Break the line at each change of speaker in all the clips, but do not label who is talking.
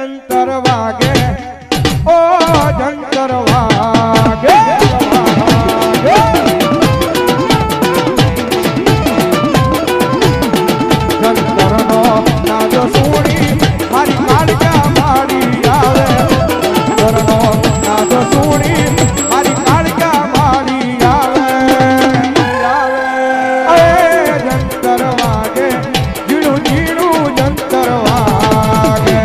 જંતર વાગે ઓ જંતર વાગે જંતરનો નાદો સુણી મારી કાળજા માડી આવે જંતરનો નાદો સુણી મારી કાળજા માડી આવે જંતર વાગે ઝીણું ઝીણું જંતર વાગે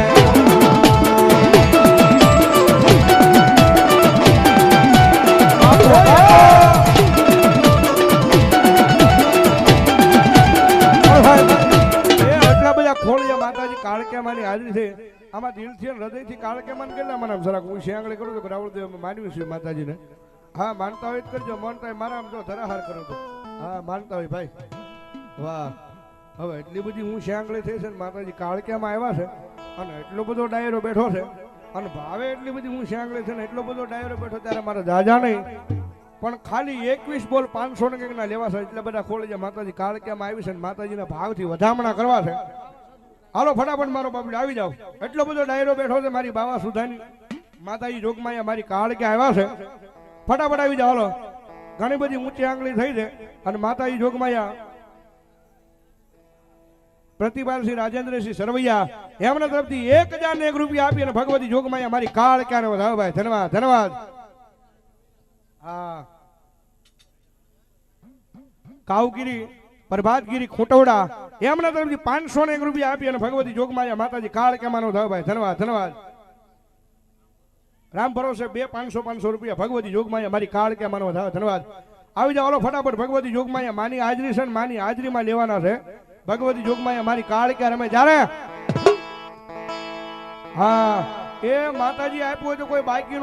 ખોળિયા માતાજી કાળકેમાની હાજરી છે આમાં દિલથી હૃદયથી કાળકેમાન કેટલા મને જરાક હું શેંગળી કરું તો રાવળ દેવ માનવી છે માતાજીને હા માનતા હોય કરજો માનતા હોય મારા આમ જો ધરાહાર કરો તો હા માનતા હોય ભાઈ વાહ હવે એટલી બધી હું શેંગળી થઈ છે ને માતાજી કાળકેમાં આવ્યા છે અને એટલો બધો ડાયરો બેઠો છે અને ભાવે એટલી બધી હું શેંગળી છે ને એટલો બધો ડાયરો બેઠો ત્યારે મારા દાદા નહીં પણ ખાલી 21 બોલ 500 ને કંઈક ના લેવા છે એટલે બધા ખોળિયા માતાજી કાળકેમાં આવી છે ને માતાજીના ભાવથી વધામણા કરવા છે હાલો ફટાફટ મારો બાબલો આવી જાવ એટલો બધો ડાયરો બેઠો છે મારી બાવા સુધાની માતાજી જોગમાયા મારી કાળકે આવ્યા છે ફટાફટ આવી જાવ હાલો ઘણી બધી ઊંચી આંગળી થઈ છે અને માતાજી જોગમાયા પ્રતિભાસિંહ રાજેન્દ્રસિંહ સરવૈયા એમના તરફથી 1001 રૂપિયા આપી અને ભગવતી જોગમાયા મારી કાળકે વધાવો ભાઈ ધન્યવાદ ધન્યવાદ હા કાવગીરી પ્રભાતગીરી ખોટવડા એમના તરફથી 501 રૂપિયા આપી અને ભગવતી જોગમાયા માતાજી કાળકેમાનો થાવ ભાઈ ધન્યવાદ ધન્યવાદ રામ ભરોસે 500 રૂપિયા ભગવતી જોગમાયા મારી કાળકેમાનો થાવ ધન્યવાદ આવી જાવ હાલો ફટાફટ ભગવતી જોગમાયા માની હાજરી છે ને માની હાજરીમાં લેવાના છે ભગવતી જોગમાયા મારી કાળકે રમે જ્યારે હા એ માતાજી આપ્યું હોય તો કોઈ બાકી